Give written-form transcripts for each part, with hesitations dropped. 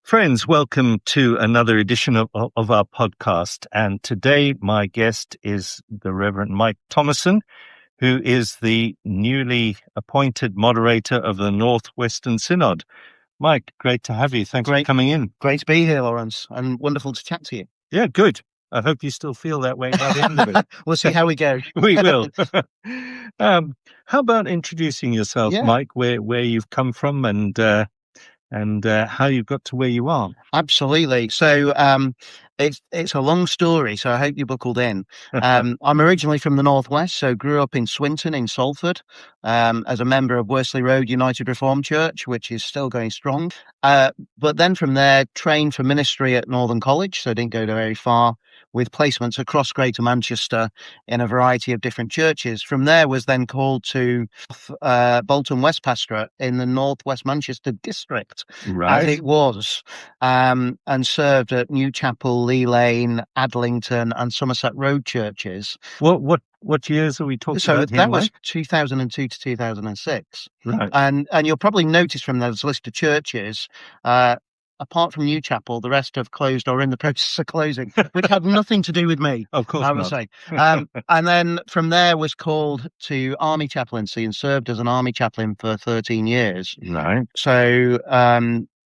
Friends, welcome to another edition of our podcast. And today my guest is the Reverend Mike Thomason, who is the newly appointed moderator of the Northwestern Synod. Mike, great to have you. Thanks for coming in. Great to be here, Lawrence, and wonderful to chat to you. Yeah, good. I hope you still feel that way by the end of it. We'll see how we go. We will. How about introducing yourself, Mike, where you've come from and how you got to where you are? Absolutely. So it's a long story, so I hope you're buckled in. I'm originally from the Northwest, so grew up in Swinton in Salford as a member of Worsley Road United Reformed Church, which is still going strong. But then from there, trained for ministry at Northern College, so didn't go very far, with placements across Greater Manchester in a variety of different churches. From there was then called to Bolton West Pastorate in the Northwest Manchester district, as it was, and served at New Chapel, Lee Lane, Adlington and Somerset Road churches. What years are we talking about? So that was 2002 to 2006. Right. And you'll probably notice from those list of churches, apart from New Chapel, the rest have closed or in the process of closing, which had nothing to do with me. Of course I would say. And then from there was called to Army chaplaincy and served as an Army chaplain for 13 years. Right. So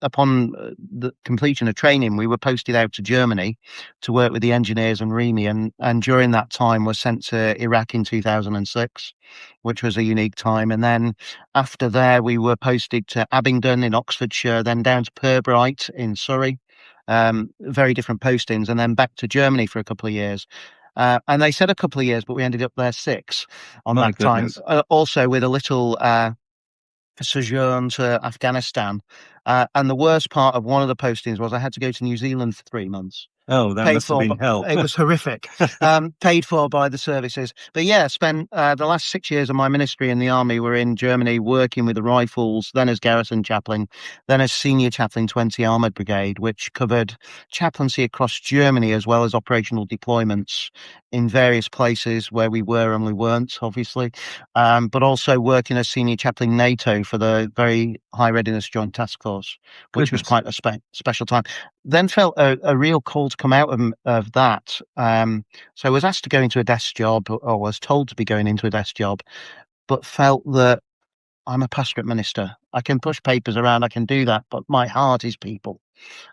upon the completion of training, we were posted out to Germany to work with the engineers and REME, and during that time was sent to Iraq in 2006, which was a unique time. And then after there, we were posted to Abingdon in Oxfordshire, then down to Pirbright in Surrey, very different postings, and then back to Germany for a couple of years. And they said a couple of years, but we ended up there 6 on that time. Also with a little sojourn to Afghanistan. And the worst part of one of the postings was I had to go to New Zealand for 3 months. Oh, that must have been hell. It was horrific. Paid for by the services. But spent the last 6 years of my ministry in the army were in Germany working with the Rifles, then as garrison chaplain, then as senior chaplain 20 Armoured Brigade, which covered chaplaincy across Germany as well as operational deployments in various places where we were and we weren't, obviously, but also working as senior chaplain NATO for the very high readiness joint task force, which was quite a special time. Then felt a real call to come out of that. So I was asked to go into a desk job, or was told to be going into a desk job, but felt that I'm a pastorate minister. I can push papers around, I can do that, but my heart is people.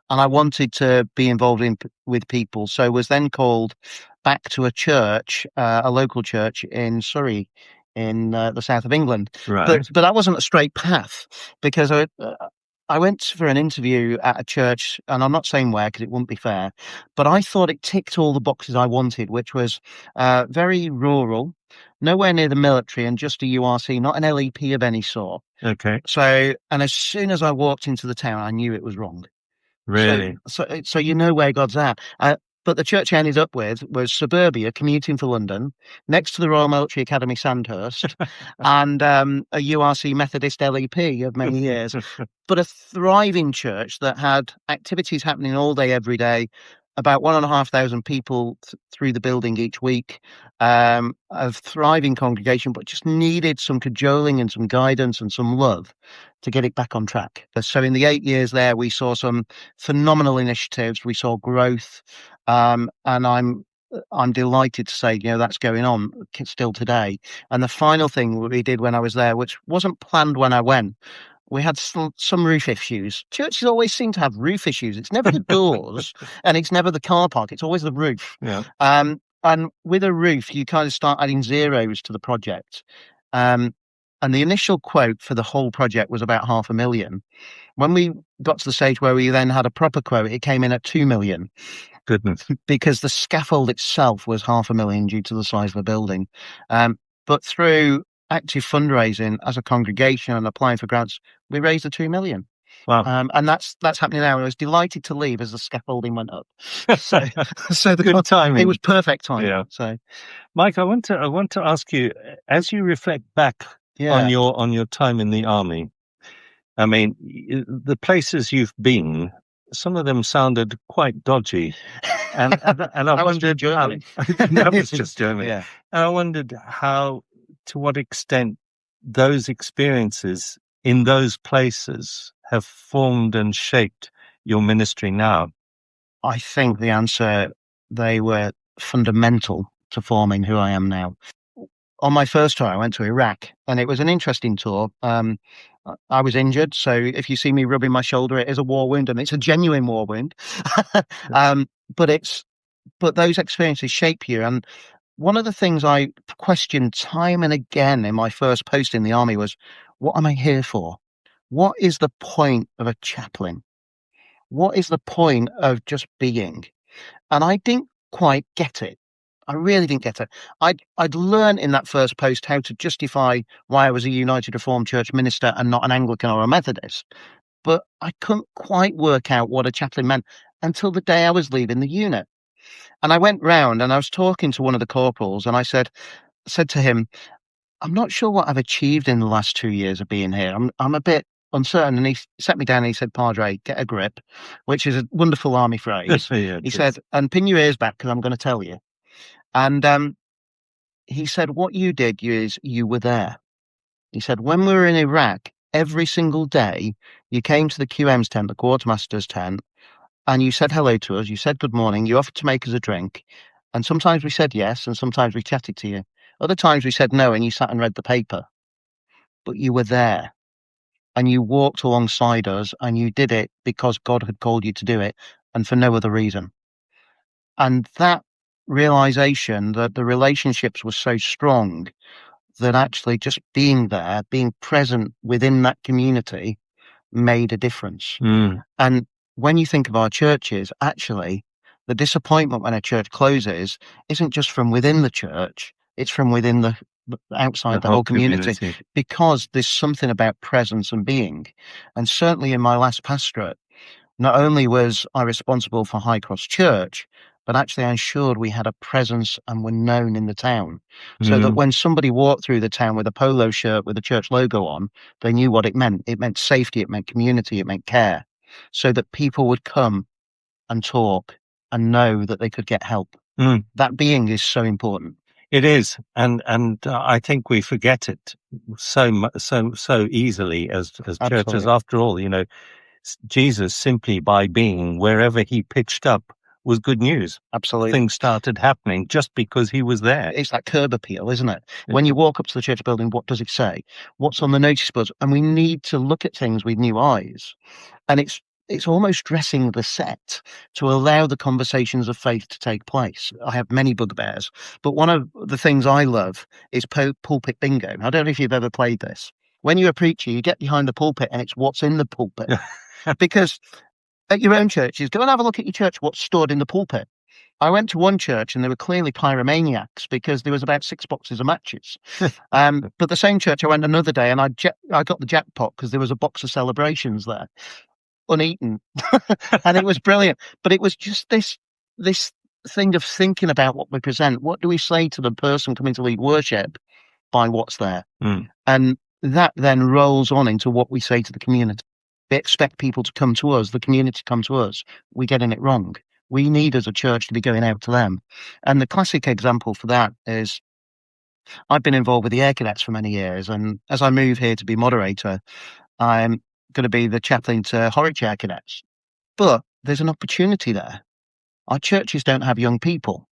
And I wanted to be involved with people. So was then called back to a church, a local church in Surrey, in the south of England. Right. But that wasn't a straight path, because I went for an interview at a church, and I'm not saying where because it wouldn't be fair, but I thought it ticked all the boxes I wanted, which was very rural, nowhere near the military, and just a URC, not an LEP of any sort. Okay. So, and as soon as I walked into the town, I knew it was wrong. Really? So you know where God's at. But the church I ended up with was suburbia, commuting for London, next to the Royal Military Academy Sandhurst, and a URC Methodist LEP of many years. But a thriving church that had activities happening all day, every day, about 1,500 people through the building each week, a thriving congregation, but just needed some cajoling and some guidance and some love to get it back on track. So in the 8 years there, we saw some phenomenal initiatives. We saw growth, and I'm delighted to say, that's going on still today. And the final thing we did when I was there, which wasn't planned when I went, we had some roof issues. Churches always seem to have roof issues. It's never the doors and it's never the car park. It's always the roof. Yeah. And with a roof, you kind of start adding zeros to the project. And the initial quote for the whole project was about $500,000. When we got to the stage where we then had a proper quote, it came in at $2 million. Goodness. Because the scaffold itself was $500,000 due to the size of the building. But through active fundraising as a congregation and applying for grants, we raised the $2 million. Wow. And that's happening now. I was delighted to leave as the scaffolding went up. So the good timing. It was perfect timing. Yeah. So, Mike, I want to ask you, as you reflect back on your time in the army, I mean, the places you've been, some of them sounded quite dodgy, and I wondered. That was just Germany. Yeah. And I wondered to what extent those experiences in those places have formed and shaped your ministry now? I think the answer, they were fundamental to forming who I am now. On my first tour, I went to Iraq, and it was an interesting tour. I was injured, so if you see me rubbing my shoulder, it is a war wound, and it's a genuine war wound. But those experiences shape you. And one of the things I questioned time and again in my first post in the army was, what am I here for? What is the point of a chaplain? What is the point of just being? And I didn't quite get it. I really didn't get it. I'd learned in that first post how to justify why I was a United Reformed Church minister and not an Anglican or a Methodist. But I couldn't quite work out what a chaplain meant until the day I was leaving the unit. And I went round and I was talking to one of the corporals, and I said to him, I'm not sure what I've achieved in the last 2 years of being here. I'm a bit uncertain. And he sat me down and he said, Padre, get a grip, which is a wonderful army phrase. Yeah, he said, and pin your ears back because I'm going to tell you. And he said, what you did is you were there. He said, when we were in Iraq, every single day, you came to the QM's tent, the quartermaster's tent, and you said hello to us, you said good morning, you offered to make us a drink, and sometimes we said yes, and sometimes we chatted to you. Other times we said no, and you sat and read the paper. But you were there, and you walked alongside us, and you did it because God had called you to do it, and for no other reason. And that realization that the relationships were so strong that actually just being there, being present within that community made a difference. And when you think of our churches, actually, the disappointment when a church closes isn't just from within the church, it's from within the outside the whole community, because there's something about presence and being. And certainly in my last pastorate, not only was I responsible for High Cross Church, but actually I ensured we had a presence and were known in the town, so that when somebody walked through the town with a polo shirt with a church logo on, they knew what it meant. It meant safety, it meant community, it meant care, so that people would come and talk and know that they could get help. That being is so important. It is, and I think we forget it so easily as churches. After all, Jesus, simply by being wherever he pitched up, was good news. Absolutely. Things started happening just because he was there. It's that curb appeal, isn't it? When you walk up to the church building, what does it say? What's on the notice boards? And we need to look at things with new eyes. And it's almost dressing the set to allow the conversations of faith to take place. I have many bugbears, but one of the things I love is pulpit bingo. I don't know if you've ever played this. When you're a preacher, you get behind the pulpit and it's what's in the pulpit. Because at your own churches, go and have a look at your church, what's stored in the pulpit. I went to one church and they were clearly pyromaniacs because there was about 6 boxes of matches. But the same church, I went another day and I got the jackpot because there was a box of celebrations there, uneaten. And it was brilliant. But it was just this thing of thinking about what we present. What do we say to the person coming to lead worship by what's there? And that then rolls on into what we say to the community. We expect people to come to us, the community to come to us. We're getting it wrong. We need, as a church, to be going out to them. And the classic example for that is, I've been involved with the Air Cadets for many years. And as I move here to be moderator, I'm going to be the chaplain to Horwich Air Cadets. But there's an opportunity there. Our churches don't have young people.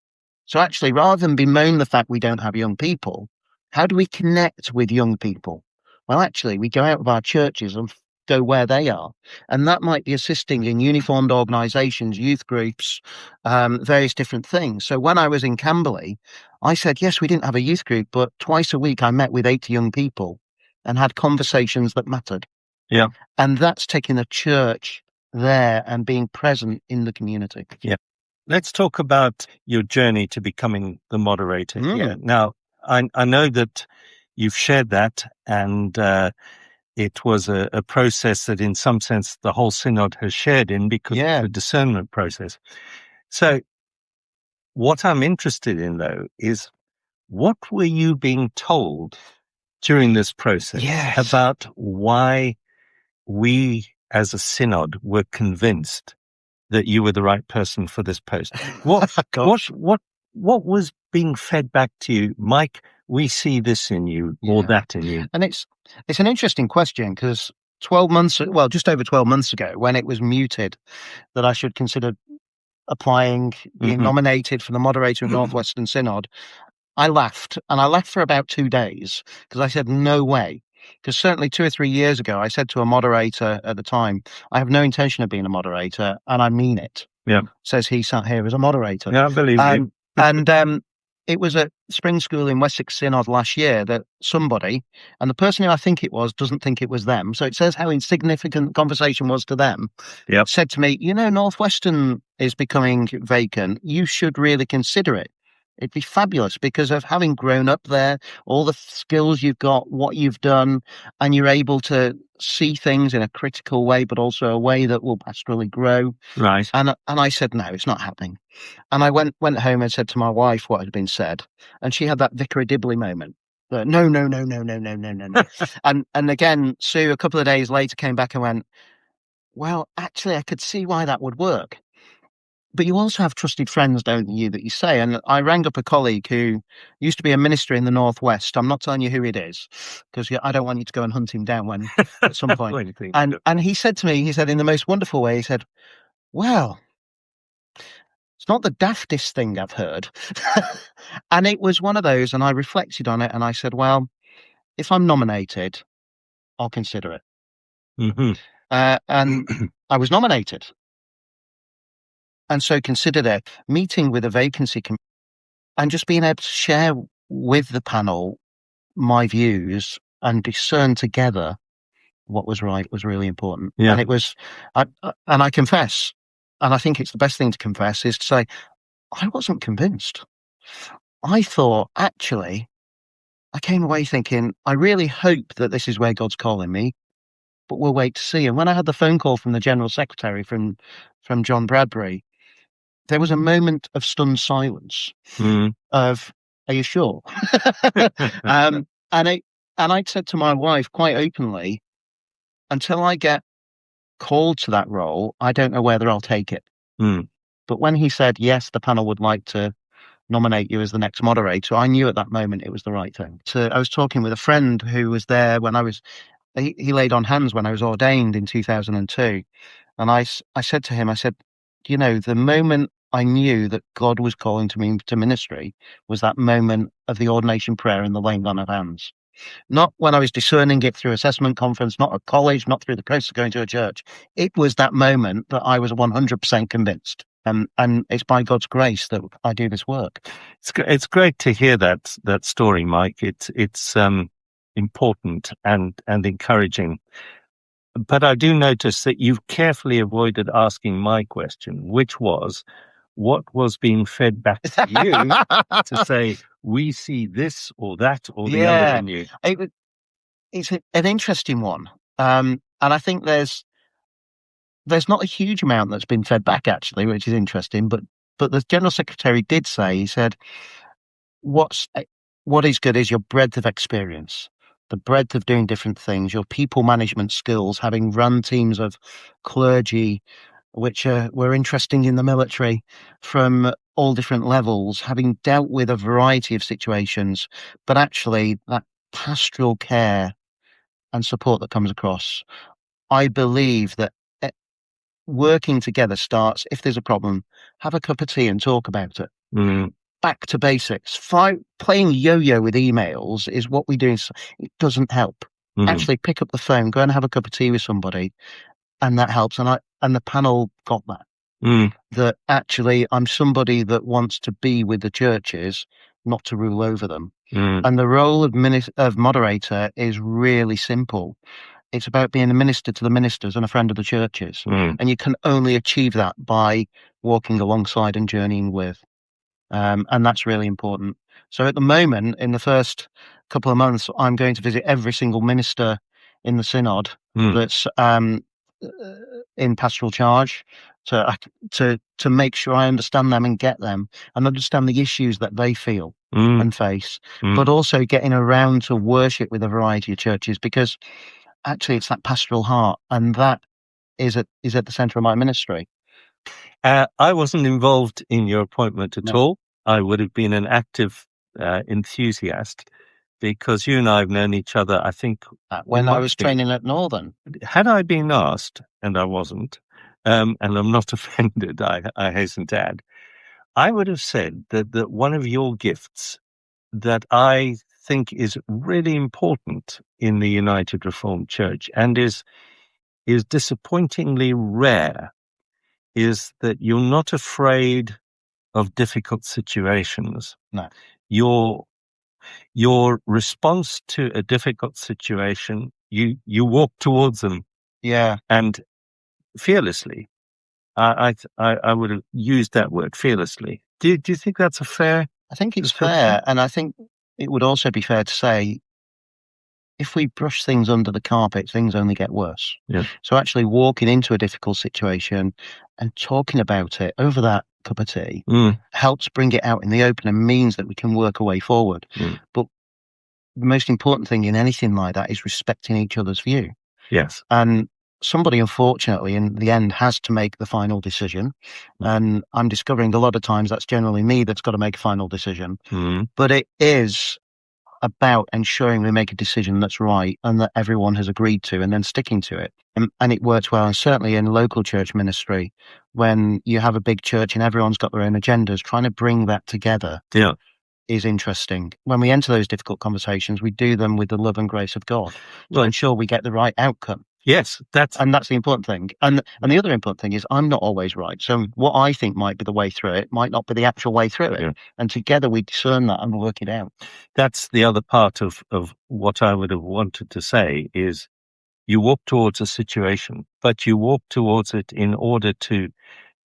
So actually, rather than bemoan the fact we don't have young people, how do we connect with young people? Well, actually, we go out of our churches and go where they are. And that might be assisting in uniformed organisations, youth groups, various different things. So when I was in Camberley, I said, yes, we didn't have a youth group, but twice a week I met with 80 young people and had conversations that mattered. Yeah. And that's taking the church there and being present in the community. Yeah. Let's talk about your journey to becoming the moderator here. Now, I know that you've shared that, and it was a process that in some sense the whole synod has shared in because of the discernment process. So what I'm interested in, though, is what were you being told during this process about why we as a synod were convinced that you were the right person for this post? What was being fed back to you? Mike, we see this in you or that in you. And it's an interesting question because just over 12 months ago, when it was muted, that I should consider applying, being nominated for the moderator of Northwestern Synod, I laughed, and I laughed for about 2 days, because I said, no way. Because certainly 2 or 3 years ago, I said to a moderator at the time, I have no intention of being a moderator, and I mean it. Yeah. Says he sat here as a moderator. Yeah, I believe you. And it was at spring school in Wessex Synod last year that somebody, and the person who I think it was doesn't think it was them, so it says how insignificant the conversation was to them, said to me, Northwestern is becoming vacant. You should really consider it. It'd be fabulous because of having grown up there, all the skills you've got, what you've done, and you're able to see things in a critical way, but also a way that will pastorally grow. Right. And I said, no, it's not happening. And I went home and said to my wife what had been said. And she had that Vicar of Dibley moment. No. and again, Sue, a couple of days later, came back and went, well, actually, I could see why that would work. But you also have trusted friends, don't you, that you say. And I rang up a colleague who used to be a minister in the Northwest. I'm not telling you who it is, because I don't want you to go and hunt him down at some point. And he said to me, in the most wonderful way, he said, well, it's not the daftest thing I've heard. And it was one of those, and I reflected on it, and I said, well, if I'm nominated, I'll consider it. And I was nominated. And so considered a meeting with a vacancy committee and just being able to share with the panel my views and discern together what was right was really important. Yeah. And it was, and I confess, and I think it's the best thing to confess, is to say, I wasn't convinced. I thought, actually, I came away thinking, I really hope that this is where God's calling me, but we'll wait to see. And when I had the phone call from the General Secretary, from John Bradbury, there was a moment of stunned silence of, are you sure? And I said to my wife quite openly, until I get called to that role, I don't know whether I'll take it. But when he said, yes, the panel would like to nominate you as the next moderator, I knew at that moment it was the right thing. So I was talking with a friend who was there when he laid on hands when I was ordained in 2002. And I said to him, the moment I knew that God was calling to me to ministry was that moment of the ordination prayer and the laying on of hands. Not when I was discerning it through assessment conference, not at college, not through the process of going to a church. It was that moment that I was 100% convinced. And it's by God's grace that I do this work. It's great to hear that story, Mike. It's important and encouraging. But I do notice that you've carefully avoided asking my question, which was, what was being fed back to you to say, we see this or that or the other in you? It's an interesting one. And I think there's not a huge amount that's been fed back, actually, which is interesting. But the General Secretary did say, he said, what is good is your breadth of experience, the breadth of doing different things, your people management skills, having run teams of clergy, which were interesting in the military from all different levels, having dealt with a variety of situations, but actually that pastoral care and support that comes across. I believe that working together starts, if there's a problem, have a cup of tea and talk about it. Back to basics. Playing yo-yo with emails is what we do. It doesn't help. Actually pick up the phone, go and have a cup of tea with somebody, and that helps. And the panel got that. That actually I'm somebody that wants to be with the churches, not to rule over them. And the role of moderator is really simple. It's about being a minister to the ministers and a friend of the churches. And you can only achieve that by walking alongside and journeying with. And that's really important. So at the moment, in the first couple of months, I'm going to visit every single minister in the synod that's in pastoral charge to make sure I understand them and get them and understand the issues that they feel and face, but also getting around to worship with a variety of churches, because actually it's that pastoral heart, and that is at the centre of my ministry. I wasn't involved in your appointment at all. I would have been an active enthusiast, because you and I have known each other, I think... when I was training at Northern. Had I been asked, and I wasn't, and I'm not offended, I hasten to add, I would have said that one of your gifts that I think is really important in the United Reformed Church and is disappointingly rare is that you're not afraid of difficult situations. No. Your response to a difficult situation, you walk towards them. Yeah. And fearlessly. I would have used that word, fearlessly. Do you think that's a fair? I think it's fair, and I think it would also be fair to say, if we brush things under the carpet, things only get worse. Yeah. So actually walking into a difficult situation and talking about it over that cup of tea helps bring it out in the open and means that we can work our way forward. But the most important thing in anything like that is respecting each other's view. Yes. And somebody, unfortunately, in the end has to make the final decision. And I'm discovering a lot of times that's generally me that's got to make a final decision. But it is about ensuring we make a decision that's right and that everyone has agreed to and then sticking to it. And it works well. And certainly in local church ministry, when you have a big church and everyone's got their own agendas, trying to bring that together is interesting. When we enter those difficult conversations, we do them with the love and grace of God to ensure we get the right outcome. Yes, that's the important thing. And the other important thing is I'm not always right. So what I think might be the way through it might not be the actual way through it. Yeah. And together we discern that and work it out. That's the other part of what I would have wanted to say is you walk towards a situation, but you walk towards it in order to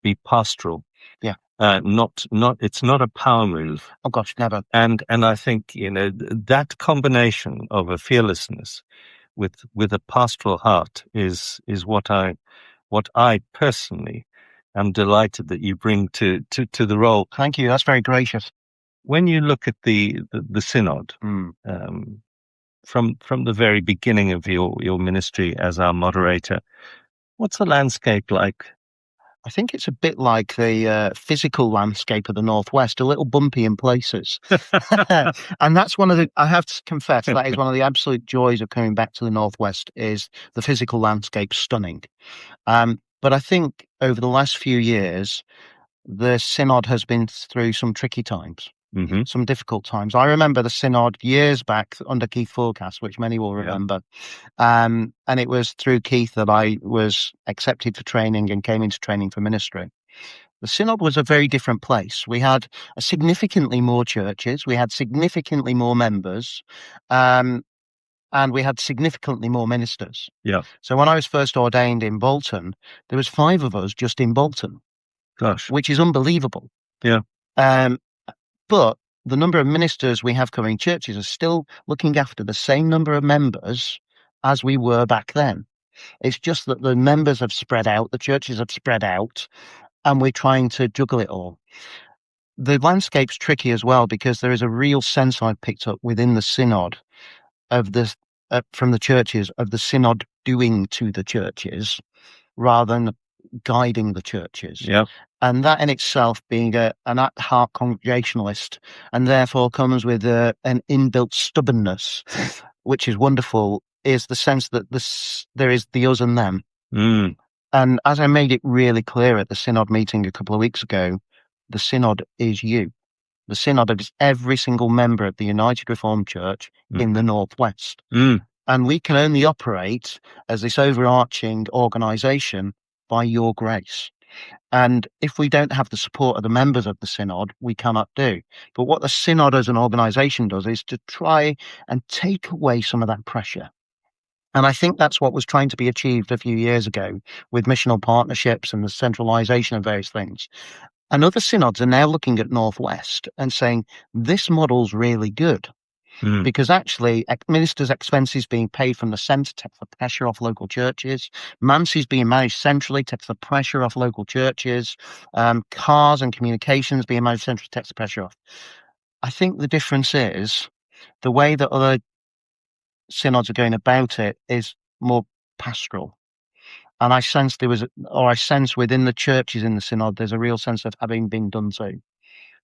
be pastoral. Yeah. It's not a power move. Oh gosh, never. And I think, that combination of a fearlessness with a pastoral heart is what I personally am delighted that you bring to the role. Thank you. That's very gracious. When you look at the synod, from the very beginning of your ministry as our moderator, what's the landscape like? I think it's a bit like the physical landscape of the Northwest, a little bumpy in places. And that's I have to confess, that is one of the absolute joys of coming back to the Northwest is the physical landscape stunning. But I think over the last few years, the synod has been through some tricky times, some difficult times. I remember the synod years back under Keith Forecast, which many will remember. And it was through Keith that I was accepted for training and came into training for ministry. The synod was a very different place. We had significantly more churches. We had significantly more members. And we had significantly more ministers. Yeah. So when I was first ordained in Bolton, there was 5 of us just in Bolton. Gosh. Which is unbelievable. Yeah. But the number of ministers we have coming churches are still looking after the same number of members as we were back then. It's just that the members have spread out, the churches have spread out, and we're trying to juggle it all. The landscape's tricky as well because there is a real sense I've picked up within the synod of this, from the churches, of the synod doing to the churches rather than guiding the churches. Yeah. And that in itself being an at-heart congregationalist and therefore comes with an inbuilt stubbornness, which is wonderful, is the sense that there is the us and them. And as I made it really clear at the synod meeting a couple of weeks ago, the synod is you. The synod is every single member of the United Reformed Church in the Northwest. And we can only operate as this overarching organisation by your grace. And if we don't have the support of the members of the synod, we cannot do. But what the synod as an organisation does is to try and take away some of that pressure. And I think that's what was trying to be achieved a few years ago with missional partnerships and the centralisation of various things. And other synods are now looking at Northwest and saying, this model's really good. Because actually, ministers' expenses being paid from the centre takes the pressure off local churches. Mancy's being managed centrally takes the pressure off local churches. Cars and communications being managed centrally takes the pressure off. I think the difference is the way that other synods are going about it is more pastoral. And I sense within the churches in the synod, there's a real sense of having been done so.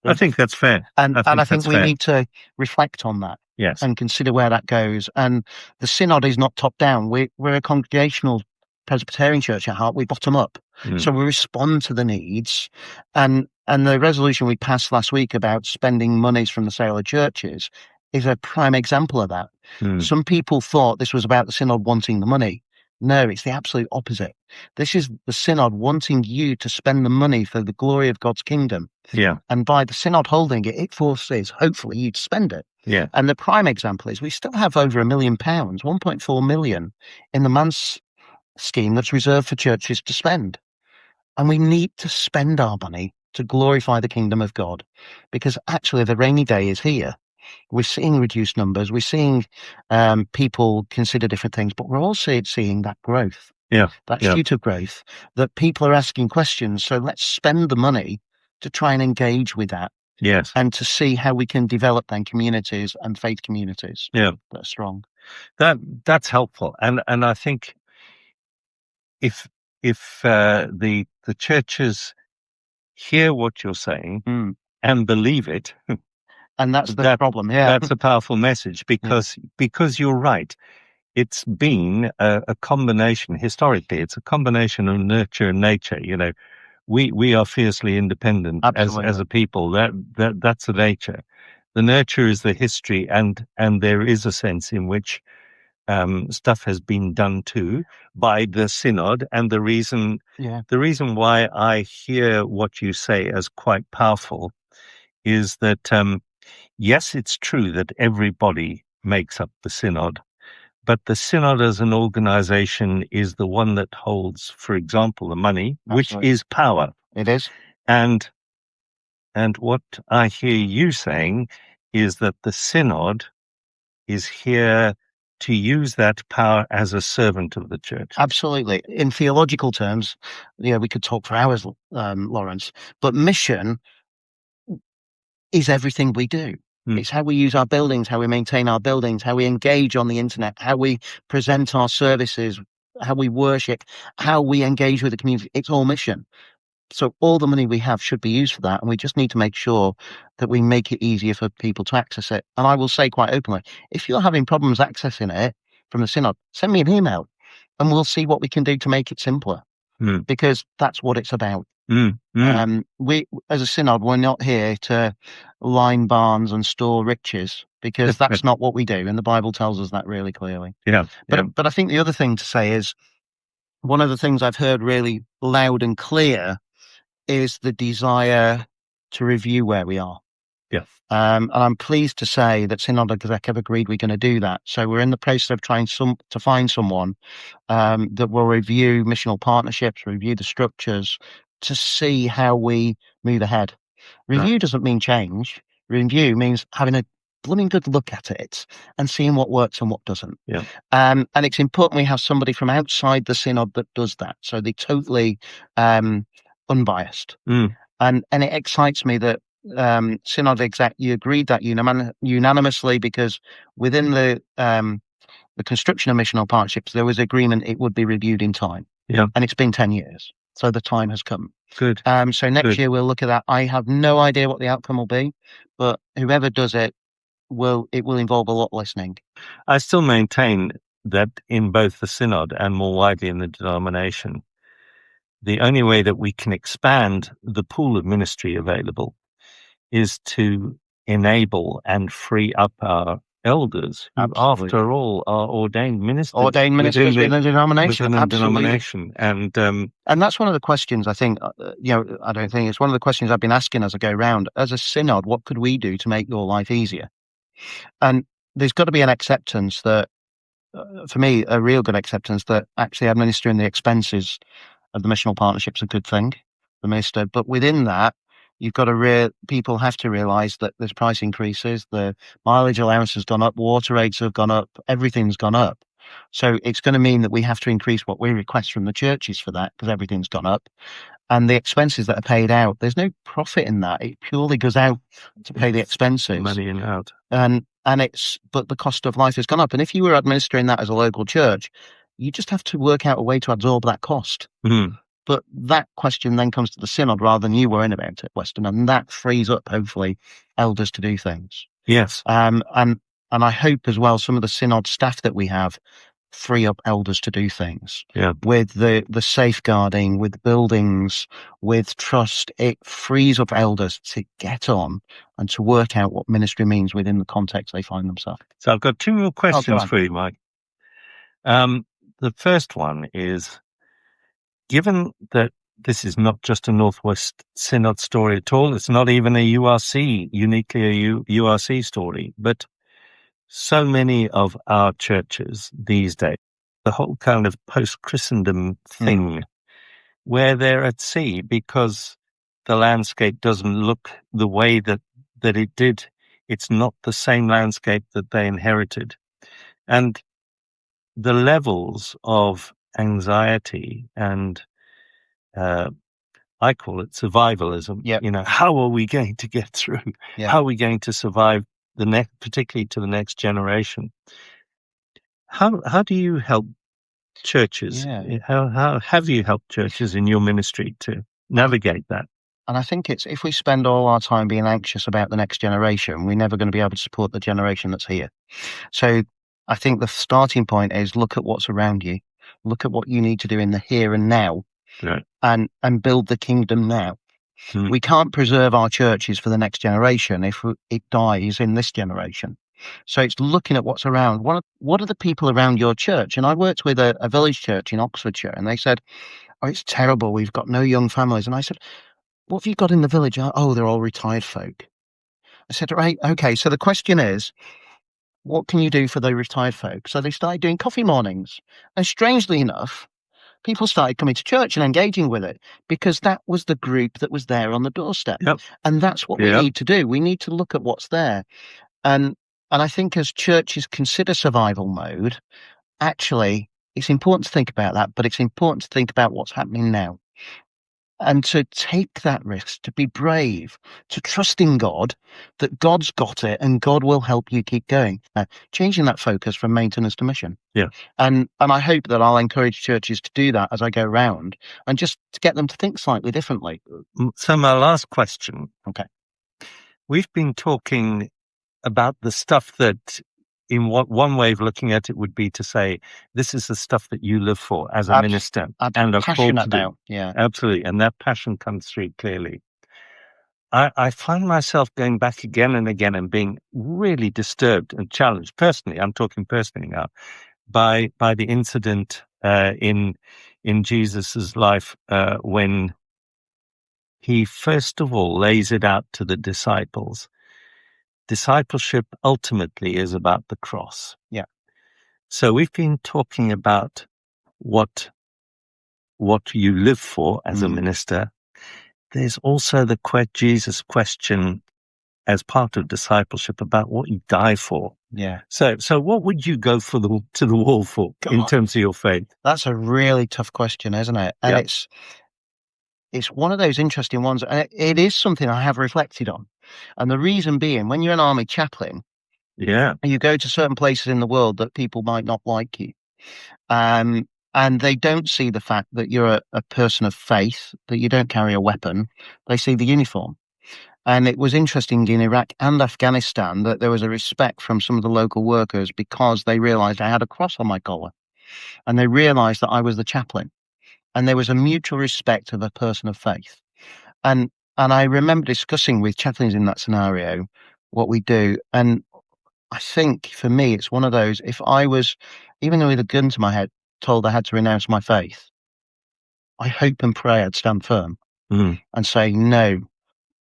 I think that's fair. And I think we need to reflect on that. Yes. And consider where that goes. And the synod is not top down. We're a congregational Presbyterian church at heart. We bottom up. So we respond to the needs. And the resolution we passed last week about spending monies from the sale of churches is a prime example of that. Some people thought this was about the synod wanting the money. No, it's the absolute opposite. This is the synod wanting you to spend the money for the glory of God's kingdom. Yeah. And by the synod holding it, it forces, hopefully, you to spend it. Yeah. And the prime example is we still have over £1 million, 1.4 million in the man's scheme that's reserved for churches to spend. And we need to spend our money to glorify the kingdom of God, because actually the rainy day is here. We're seeing reduced numbers. We're seeing people consider different things, but we're also seeing that growth. Yeah. That shoot of growth, that people are asking questions. So let's spend the money to try and engage with that. Yes. And to see how we can develop then communities and faith communities that are strong. That's helpful. And I think if the churches hear what you're saying and believe it, and that's the problem. Yeah, that's a powerful message, because you're right. It's been a combination historically. It's a combination of nurture and nature. You know, we are fiercely independent as a people. That's the nature. The nurture is the history, and there is a sense in which stuff has been done too by the synod. And the reason why I hear what you say as quite powerful is that yes, it's true that everybody makes up the synod, but the synod as an organization is the one that holds, for example, the money, which is power. It is. And what I hear you saying is that the synod is here to use that power as a servant of the church. Absolutely. In theological terms, we could talk for hours, Lawrence, but mission is everything we do. It's how we use our buildings, how we maintain our buildings, how we engage on the internet, how we present our services, how we worship, how we engage with the community. It's all mission. So all the money we have should be used for that. And we just need to make sure that we make it easier for people to access it. And I will say quite openly, if you're having problems accessing it from the synod, send me an email and we'll see what we can do to make it simpler, because that's what it's about. We, as a synod, we're not here to line barns and store riches, because that's not what we do. And the Bible tells us that really clearly. But I think the other thing to say is, one of the things I've heard really loud and clear is the desire to review where we are. And I'm pleased to say that Synod Exec have agreed we're going to do that. So we're in the process of trying to find someone that will review missional partnerships, review the structures, to see how we move ahead. Review doesn't mean change. Review means having a blooming good look at it and seeing what works and what doesn't. And it's important we have somebody from outside the synod that does that, so they're totally unbiased. And it excites me that Synod Exec, you agreed that unanimously, because within the construction of missional partnerships, there was agreement it would be reviewed in time. And it's been 10 years. So the time has come. Good. So next year we'll look at that. I have no idea what the outcome will be, but whoever does it will involve a lot of listening. I still maintain that in both the synod and more widely in the denomination, the only way that we can expand the pool of ministry available is to enable and free up our elders, who, after all, are ordained ministers. Ordained ministers within the denomination. Within the denomination. And that's one of the questions, I think, I don't think it's one of the questions I've been asking as I go round. As a synod, what could we do to make your life easier? And there's got to be an acceptance that, for me, a real good acceptance that actually administering the expenses of the missional partnership's a good thing, the minister. But within that, you've got to people have to realise that there's price increases, the mileage allowance has gone up, water rates have gone up, everything's gone up. So it's going to mean that we have to increase what we request from the churches for that, because everything's gone up. And the expenses that are paid out, there's no profit in that. It purely goes out to pay the expenses. Money in out. But the cost of life has gone up. And if you were administering that as a local church, you just have to work out a way to absorb that cost. But that question then comes to the synod rather than you worrying about it, Weston, and that frees up, hopefully, elders to do things. Yes. And And I hope as well some of the synod staff that we have free up elders to do things with the safeguarding, with buildings, with trust. It frees up elders to get on and to work out what ministry means within the context they find themselves. So I've got two more questions for you, Mike. The first one is, given that this is not just a Northwest Synod story at all, it's not even a URC, uniquely a URC story, but so many of our churches these days, the whole kind of post-Christendom thing, where they're at sea because the landscape doesn't look the way that it did. It's not the same landscape that they inherited. And the levels of anxiety and I call it survivalism. You know, how are we going to get through? How are we going to survive particularly to the next generation? How do you help churches? How have you helped churches in your ministry to navigate that? And I think if we spend all our time being anxious about the next generation, we're never going to be able to support the generation that's here. So I think the starting point is look at what's around you, look at what you need to do in the here and now, and build the kingdom now. We can't preserve our churches for the next generation if it dies in this generation. So it's looking at what's around. What are the people around your church? And I worked with a village church in Oxfordshire, and they said, "Oh, it's terrible. We've got no young families." And I said, "What have you got in the village?" "Oh, they're all retired folk." I said, "Right, okay. So the question is, what can you do for the retired folk?" So they started doing coffee mornings. And strangely enough, people started coming to church and engaging with it because that was the group that was there on the doorstep. And that's what we need to do. We need to look at what's there. And I think as churches consider survival mode, actually, it's important to think about that, but it's important to think about what's happening now. And to take that risk, to be brave, to trust in God, that God's got it and God will help you keep going. Changing that focus from maintenance to mission. And I hope that I'll encourage churches to do that as I go around and just to get them to think slightly differently. So my last question. Okay. We've been talking about the stuff that, in one way of looking at it would be to say, this is the stuff that you live for as a minister and are called to do. Absolutely. And that passion comes through clearly. I find myself going back again and again and being really disturbed and challenged personally. I'm talking personally now by the incident in Jesus's life when he first of all lays it out to the disciples. Discipleship ultimately is about the cross. So we've been talking about what you live for as a minister. There's also the Jesus question as part of discipleship about what you die for. So what would you go to the wall for in terms of your faith? That's a really tough question, isn't it? And it's one of those interesting ones. And it is something I have reflected on. And the reason being, when you're an army chaplain, you go to certain places in the world that people might not like you. And they don't see the fact that you're a person of faith, that you don't carry a weapon. They see the uniform. And it was interesting in Iraq and Afghanistan that there was a respect from some of the local workers because they realized I had a cross on my collar. And they realized that I was the chaplain. And there was a mutual respect of a person of faith. And I remember discussing with chaplains in that scenario what we do. And I think for me, it's one of those, if I was, even with a gun to my head, told I had to renounce my faith, I hope and pray I'd stand firm and say, no,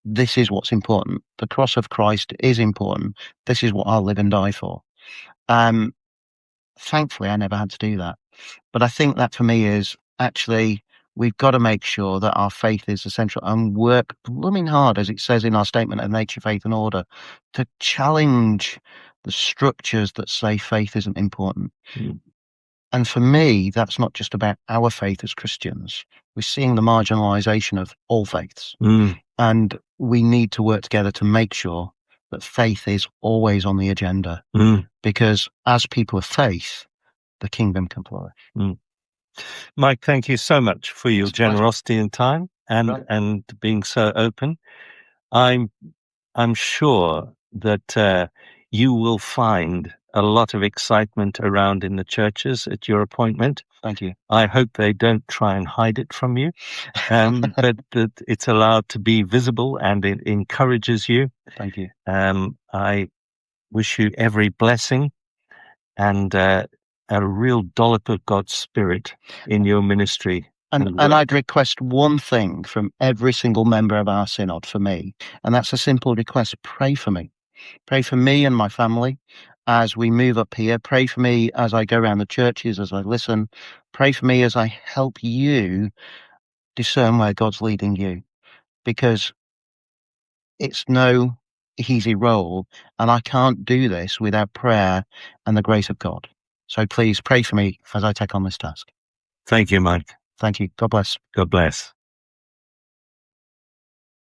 this is what's important. The cross of Christ is important. This is what I'll live and die for. Thankfully, I never had to do that. But I think that for me is actually, we've got to make sure that our faith is essential and work blooming hard, as it says in our statement of nature, faith and order, to challenge the structures that say faith isn't important. And for me, that's not just about our faith as Christians. We're seeing the marginalization of all faiths. And we need to work together to make sure that faith is always on the agenda. Because as people of faith, the kingdom can flourish. Mike, thank you so much for your generosity and time and being so open. I'm sure that you will find a lot of excitement around in the churches at your appointment. Thank you. I hope they don't try and hide it from you, but that it's allowed to be visible and it encourages you. Thank you. I wish you every blessing and a real dollop of God's Spirit in your ministry. And I'd request one thing from every single member of our synod for me, and that's a simple request: pray for me. Pray for me and my family as we move up here. Pray for me as I go around the churches, as I listen. Pray for me as I help you discern where God's leading you, because it's no easy role, and I can't do this without prayer and the grace of God. So please pray for me as I take on this task. Thank you, Mike. Thank you. God bless. God bless.